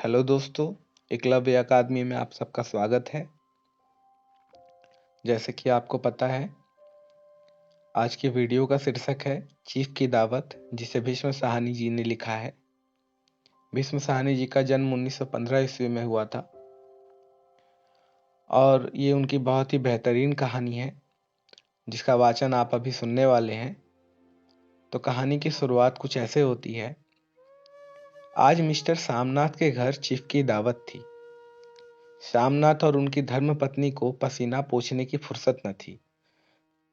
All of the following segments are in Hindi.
हेलो दोस्तों, एकलव्य अकादमी में आप सबका स्वागत है। जैसे कि आपको पता है, आज की वीडियो का शीर्षक है चीफ की दावत, जिसे भीष्म साहनी जी ने लिखा है। भीष्म साहनी जी का जन्म 1915 ईस्वी में हुआ था और ये उनकी बहुत ही बेहतरीन कहानी है जिसका वाचन आप अभी सुनने वाले हैं। तो कहानी की शुरुआत कुछ ऐसे होती है। आज मिस्टर सामनाथ के घर चीफ की दावत थी। सामनाथ और उनकी धर्मपत्नी को पसीना पोंछने की फुर्सत न थी।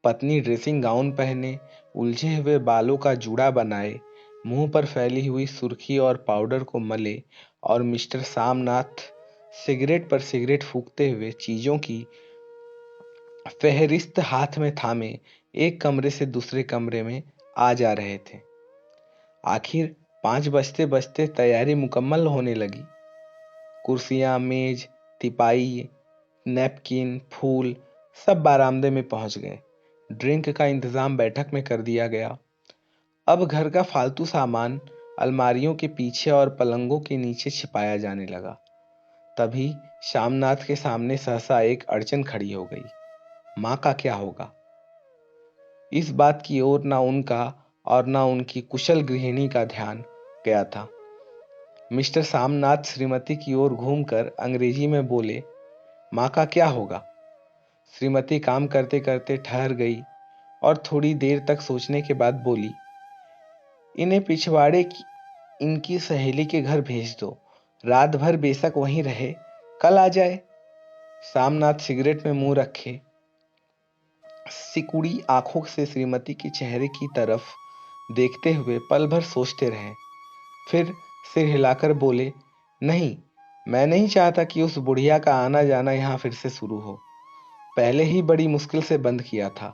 पत्नी ड्रेसिंग गाउन पहने, उलझे हुए बालों का जूड़ा बनाए, मुंह पर फैली हुई सुर्खी और पाउडर को मले और मिस्टर सामनाथ सिगरेट पर सिगरेट फूंकते हुए चीजों की फेहरिस्त हाथ में थामे एक कमरे से दूसरे कमरे में आ जा रहे थे। आखिर 5 बजते बजते तैयारी मुकम्मल होने लगी। कुर्सियां, मेज, तिपाई, नैपकिन, फूल सब बारामदे में पहुंच गए। ड्रिंक का इंतजाम बैठक में कर दिया गया। अब घर का फालतू सामान अलमारियों के पीछे और पलंगों के नीचे छिपाया जाने लगा। तभी श्यामनाथ के सामने सहसा एक अड़चन खड़ी हो गई। माँ का क्या होगा? इस बात की ओर ना उनका और ना उनकी कुशल गृहिणी का ध्यान गया था। मिस्टर सामनाथ श्रीमती की ओर घूमकर अंग्रेजी में बोले, माँ का क्या होगा? श्रीमती काम करते करते ठहर गई और थोड़ी देर तक सोचने के बाद बोली, इन्हें पिछवाड़े की इनकी सहेली के घर भेज दो। रात भर बेशक वहीं रहे, कल आ जाए। सामनाथ सिगरेट में मुंह रखे सिकुड़ी आंखों से श्रीमती के चेहरे की तरफ देखते हुए पल भर सोचते रहे। फिर सिर हिलाकर बोले, नहीं, मैं नहीं चाहता कि उस बुढ़िया का आना जाना यहाँ फिर से शुरू हो। पहले ही बड़ी मुश्किल से बंद किया था।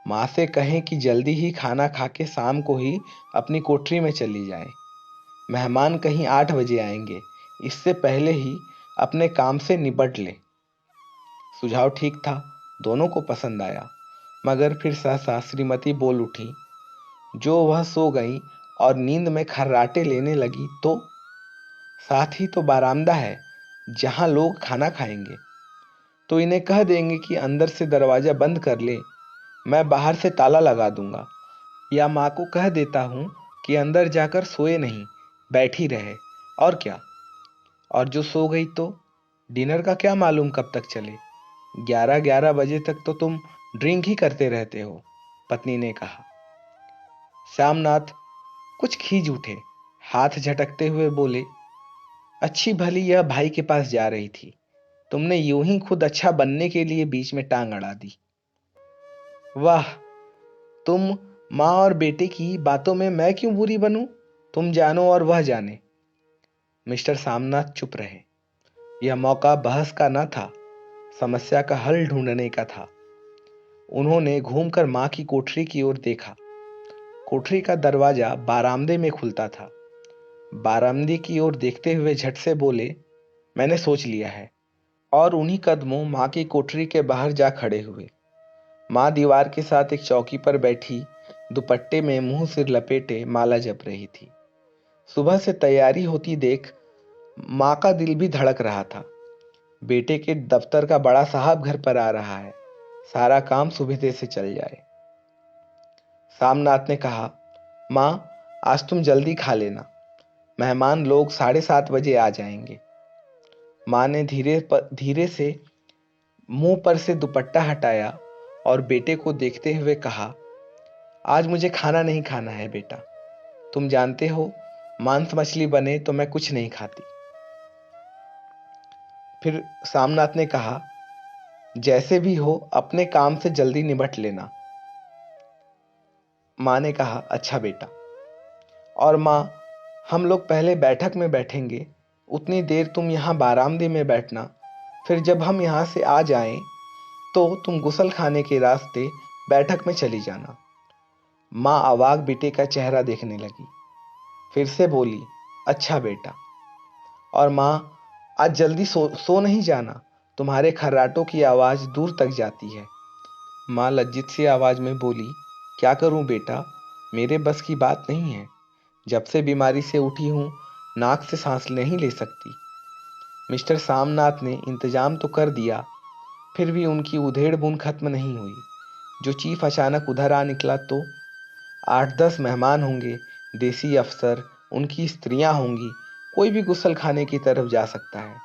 माँ से कहें कि जल्दी ही खाना खा के शाम को ही अपनी कोठरी में चली जाए। मेहमान कहीं 8 बजे आएंगे, इससे पहले ही अपने काम से निपट ले। सुझाव ठीक था, दोनों को पसंद आया। मगर फिर सहसा श्रीमती बोल उठी, जो वह सो गई और नींद में खर्राटे लेने लगी तो साथ ही तो बारामदा है जहां लोग खाना खाएंगे। तो इन्हें कह देंगे कि अंदर से दरवाजा बंद कर ले, मैं बाहर से ताला लगा दूंगा। या माँ को कह देता हूँ कि अंदर जाकर सोए नहीं, बैठी रहे। और क्या? और जो सो गई तो डिनर का क्या मालूम कब तक चले? 11-11 बजे तक तो तुम ड्रिंक ही करते रहते हो, पत्नी ने कहा। श्यामनाथ कुछ खींच उठे, हाथ झटकते हुए बोले, अच्छी भली यह भाई के पास जा रही थी, तुमने यूं ही खुद अच्छा बनने के लिए बीच में टांग अड़ा दी। वाह, तुम माँ और बेटे की बातों में मैं क्यों बुरी बनूं? तुम जानो और वह जाने। मिस्टर सामनाथ चुप रहे। यह मौका बहस का न था, समस्या का हल ढूंढने का था। उन्होंने घूमकर माँ की कोठरी की ओर देखा। कोठरी का दरवाजा बारामदे में खुलता था। बारामदे की ओर देखते हुए झट से बोले, मैंने सोच लिया है। और उन्हीं कदमों माँ की कोठरी के बाहर जा खड़े हुए। माँ दीवार के साथ एक चौकी पर बैठी दुपट्टे में मुंह सिर लपेटे माला जप रही थी। सुबह से तैयारी होती देख माँ का दिल भी धड़क रहा था। बेटे के दफ्तर का बड़ा साहब घर पर आ रहा है, सारा काम सुविधे से चल जाए। सामनाथ ने कहा, माँ, आज तुम जल्दी खा लेना, मेहमान लोग 7:30 बजे आ जाएंगे। माँ ने धीरे से मुंह पर से दुपट्टा हटाया और बेटे को देखते हुए कहा, आज मुझे खाना नहीं खाना है बेटा। तुम जानते हो, मांस मछली बने तो मैं कुछ नहीं खाती। फिर सामनाथ ने कहा, जैसे भी हो अपने काम से जल्दी निपट लेना। माँ ने कहा, अच्छा बेटा। और माँ, हम लोग पहले बैठक में बैठेंगे, उतनी देर तुम यहाँ बारामदे में बैठना। फिर जब हम यहाँ से आ जाएं तो तुम गुसल खाने के रास्ते बैठक में चली जाना। माँ अवाक बेटे का चेहरा देखने लगी। फिर से बोली, अच्छा बेटा। और माँ, आज जल्दी सो नहीं जाना, तुम्हारे खर्राटों की आवाज दूर तक जाती है। माँ लज्जित सी आवाज में बोली, क्या करूं बेटा, मेरे बस की बात नहीं है। जब से बीमारी से उठी हूं, नाक से सांस नहीं ले सकती। मिस्टर सामनाथ ने इंतजाम तो कर दिया, फिर भी उनकी उधेड़ बुन खत्म नहीं हुई। जो चीफ अचानक उधर आ निकला तो 8-10 मेहमान होंगे, देसी अफसर, उनकी स्त्रियां होंगी, कोई भी गुसल खाने की तरफ जा सकता है।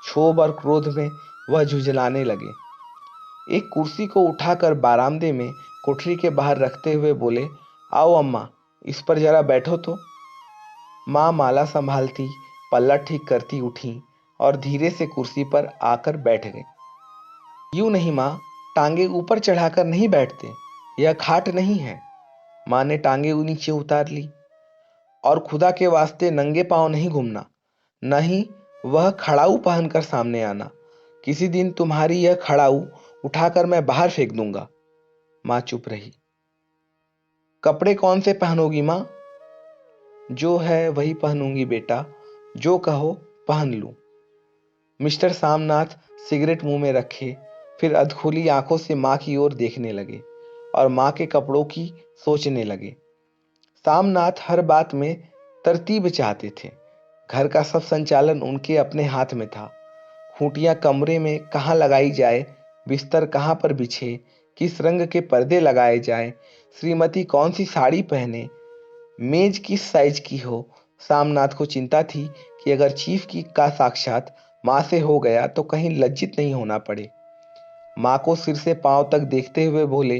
क्षोभ और क्रोध में वह झुंझलाने लगे। एक कुर्सी को उठाकर बारामदे में कोठरी के बाहर रखते हुए बोले, आओ अम्मा, इस पर जरा बैठो तो। माँ माला संभालती, पल्ला ठीक करती उठी और धीरे से कुर्सी पर आकर बैठ गई। यूं नहीं माँ, टांगे ऊपर चढ़ाकर नहीं बैठते, यह खाट नहीं है। माँ ने टांगे नीचे उतार ली। और खुदा के वास्ते नंगे पांव नहीं घूमना, नहीं वह खड़ाऊ पहनकर सामने आना। किसी दिन तुम्हारी यह खड़ाऊ उठाकर मैं बाहर फेंक दूंगा। माँ चुप रही। कपड़े कौन से पहनोगी माँ? जो है वही पहनूंगी बेटा, जो कहो पहन लूं। मिस्टर सामनाथ सिगरेट मुंह में रखे, फिर अधखोली आंखों से माँ की ओर देखने लगे और माँ के कपड़ों की सोचने लगे। सामनाथ हर बात में तरतीब चाहते थे। घर का सब संचालन उनके अपने हाथ में था। खूंटियां कमरे में कहाँ लगाई जाए, बिस्तर कहाँ पर बिछे, किस रंग के पर्दे लगाए जाए, श्रीमती कौन सी साड़ी पहने, मेज किस साइज की हो। सामनाथ को चिंता थी कि अगर चीफ की का साक्षात माँ से हो गया तो कहीं लज्जित नहीं होना पड़े। माँ को सिर से पांव तक देखते हुए बोले,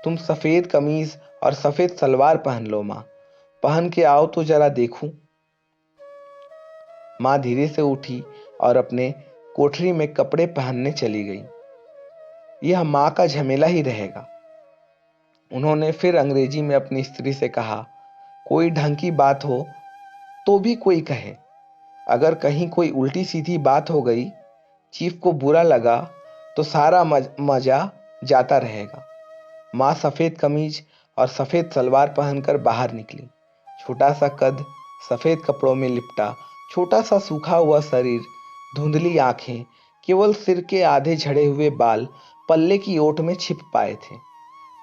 तुम सफेद कमीज और सफेद सलवार पहन लो माँ, पहन के आओ तो जरा देखूं। माँ धीरे से उठी और अपने कोठरी में कपड़े पहनने चली गई। यह माँ का झमेला ही रहेगा। उन्होंने फिर अंग्रेजी में अपनी स्त्री से कहा, कोई ढंग की बात हो तो भी कोई कहे, अगर कहीं कोई उल्टी सीधी बात हो गई, चीफ को बुरा लगा तो सारा मजा जाता रहेगा। माँ सफेद कमीज और सफेद सलवार पहनकर बाहर निकली। छोटा सा कद, सफेद कपड़ों में लिपटा छोटा सा सूखा हुआ शरीर, धुंधली आंखें, केवल सिर के आधे झड़े हुए बाल पल्ले की ओट में छिप पाए थे।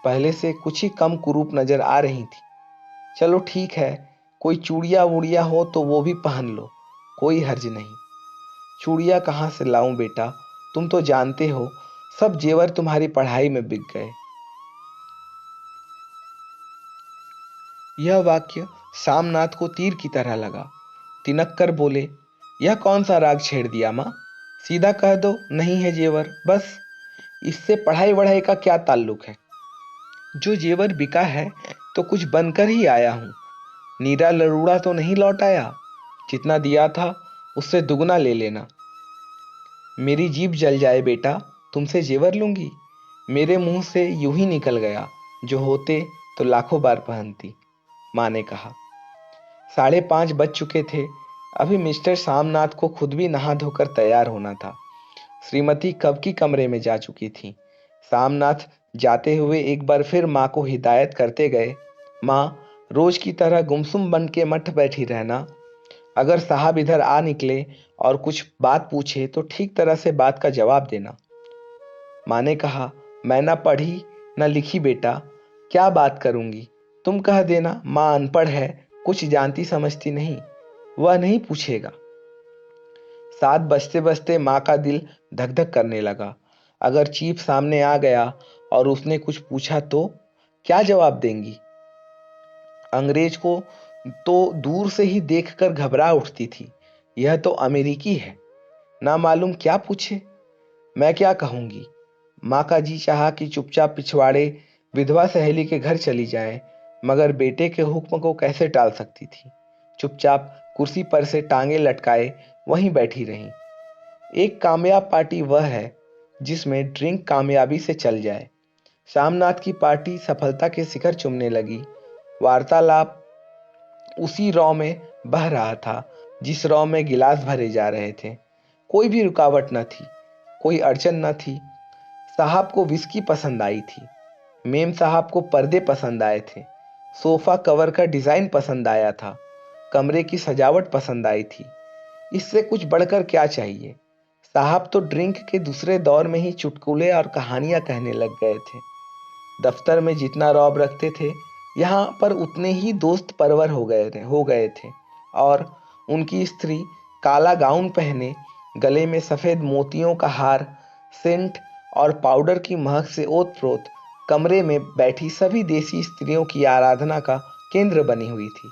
पहले से कुछ ही कम कुरूप नजर आ रही थी। चलो ठीक है, कोई चूड़िया वूड़िया हो तो वो भी पहन लो, कोई हर्ज नहीं। चूड़िया कहाँ से लाऊं बेटा, तुम तो जानते हो सब जेवर तुम्हारी पढ़ाई में बिक गए। यह वाक्य सामनाथ को तीर की तरह लगा। तिनक कर बोले, यह कौन सा राग छेड़ दिया माँ? सीधा कह दो नहीं है जेवर, बस। इससे पढ़ाई वढ़ाई का क्या ताल्लुक है? जो जेवर बिका है तो कुछ बनकर ही आया हूं, नीरा लरूड़ा तो नहीं लौट आया। जितना दिया था उससे दुगना ले लेना। मेरी जीभ जल जाए बेटा, तुमसे जेवर लूंगी? मेरे मुंह से यूं ही निकल गया, जो होते तो लाखों बार पहनती। माँ ने कहा। 5:30 बज चुके थे। अभी मिस्टर सामनाथ को खुद भी नहा धोकर तैयार होना था। श्रीमती कब की कमरे में जा चुकी थी। सामनाथ जाते हुए एक बार फिर माँ को हिदायत करते गए, माँ, रोज की तरह गुमसुम बन के मत बैठी रहना। अगर साहब इधर आ निकले और कुछ बात पूछे तो ठीक तरह से बात का जवाब देना। माँ ने कहा, मैं ना पढ़ी ना लिखी बेटा, क्या बात करूंगी? तुम कह देना माँ अनपढ़ है, कुछ जानती समझती नहीं, वह नहीं पूछेगा। 7 बजते बजते माँ का दिल धक धक करने लगा। अगर चीफ सामने आ गया और उसने कुछ पूछा तो क्या जवाब देंगी? अंग्रेज को तो दूर से ही देखकर घबरा उठती थी। यह तो अमेरिकी है, ना मालूम क्या पूछे। मैं क्या कहूंगी? माँ का जी चाहा कि चुपचाप पिछवाड़े विधवा सहेली के घर चली जाए, मगर बेटे के हुक्म को कैसे टाल सकती थी। चुपचाप कुर्सी पर से टांगे लटकाए वहीं बैठी रहीं। एक कामयाब पार्टी वह है जिसमें ड्रिंक कामयाबी से चल जाए। शामनाथ की पार्टी सफलता के शिखर चूमने लगी। वार्तालाप उसी रॉ में बह रहा था जिस रॉ में गिलास भरे जा रहे थे। कोई भी रुकावट न थी, कोई अड़चन न थी। साहब को विस्की पसंद आई थी, मेम साहब को पर्दे पसंद आए थे, सोफा कवर का डिजाइन पसंद आया था, कमरे की सजावट पसंद आई थी। इससे कुछ बढ़कर क्या चाहिए? साहब तो ड्रिंक के दूसरे दौर में ही चुटकुले और कहानियां कहने लग गए थे। दफ्तर में जितना रौब रखते थे, यहाँ पर उतने ही दोस्त परवर हो गए थे और उनकी स्त्री काला गाउन पहने, गले में सफेद मोतियों का हार, सेंट और पाउडर की महक से ओत-प्रोत कमरे में बैठी सभी देसी स्त्रियों की आराधना का केंद्र बनी हुई थी।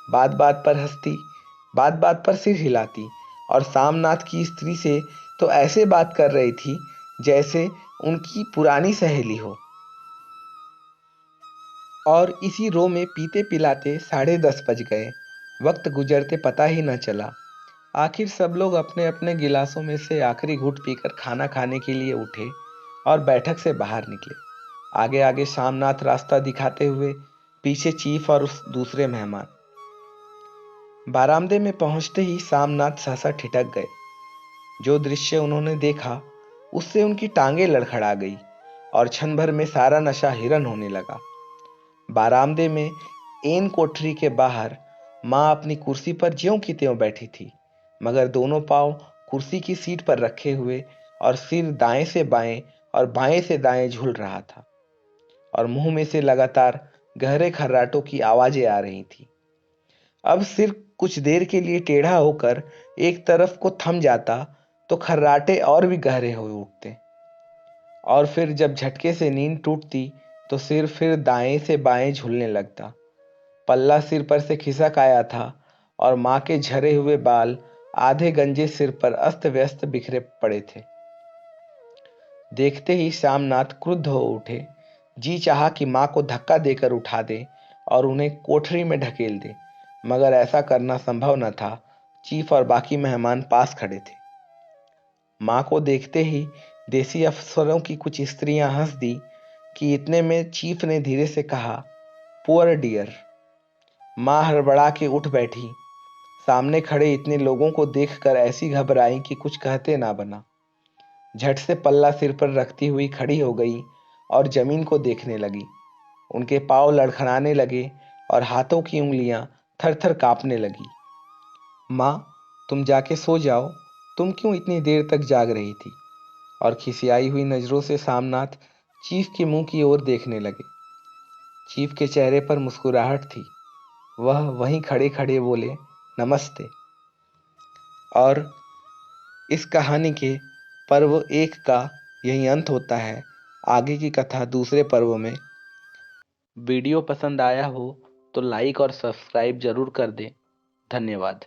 बात-बात पर हँसती, बात-बात पर सिर हिलाती और सामनाथ की स्त्री से तो ऐसे बात कर रही थी जैसे उनकी पुरानी सहेली हो। और इसी रो में पीते पिलाते 10:30 बज गए। वक्त गुजरते पता ही न चला। आखिर सब लोग अपने अपने गिलासों में से आखिरी घूंट पीकर खाना खाने के लिए उठे और बैठक से बाहर निकले। आगे आगे शामनाथ रास्ता दिखाते हुए, पीछे चीफ और उस दूसरे मेहमान। बारामदे में पहुंचते ही शामनाथ सहसा ठिठक गए। जो दृश्य उन्होंने देखा उससे उनकी टांगें लड़खड़ा गई और क्षण भर में सारा नशा हिरन होने लगा। बारामदे में एन कोठरी के बाहर माँ अपनी कुर्सी पर ज्यों की त्यों बैठी थी, मगर दोनों पांव कुर्सी की सीट पर रखे हुए और सिर दाएं से बाएं और बाएं से दाएं झूल रहा था और मुंह में से लगातार गहरे खर्राटों की आवाजें आ रही थी। अब सिर कुछ देर के लिए टेढ़ा होकर एक तरफ को थम जाता तो खर्राटे और भी गहरे हो उठते और फिर जब झटके से नींद टूटती तो सिर फिर दाएं से बाएं झूलने लगता। पल्ला सिर पर से खिसक आया था और माँ के झरे हुए बाल आधे गंजे सिर पर अस्त व्यस्त बिखरे पड़े थे। देखते ही श्यामनाथ क्रुद्ध हो उठे। जी चाहा कि माँ को धक्का देकर उठा दे और उन्हें कोठरी में ढकेल दे, मगर ऐसा करना संभव न था। चीफ और बाकी मेहमान पास खड़े थे। माँ को देखते ही देसी अफसरों की कुछ स्त्रियां हंस दी कि इतने में चीफ ने धीरे से कहा, पुअर डियर। माँ हड़बड़ा के उठ बैठी। सामने खड़े इतने लोगों को देखकर ऐसी घबराई कि कुछ कहते ना बना। झट से पल्ला सिर पर रखती हुई खड़ी हो गई और जमीन को देखने लगी। उनके पांव लड़खड़ाने लगे और हाथों की उंगलियां थर-थर कांपने लगी। माँ, तुम जाके सो जाओ, तुम क्यों इतनी देर तक जाग रही थी? और खिसियाई हुई नजरों से सामनाथ चीफ के मुंह की ओर देखने लगे। चीफ के चेहरे पर मुस्कुराहट थी। वह वहीं खड़े खड़े बोले, नमस्ते। और इस कहानी के पर्व 1 का यही अंत होता है। आगे की कथा दूसरे पर्व में। वीडियो पसंद आया हो तो लाइक और सब्सक्राइब जरूर कर दें। धन्यवाद।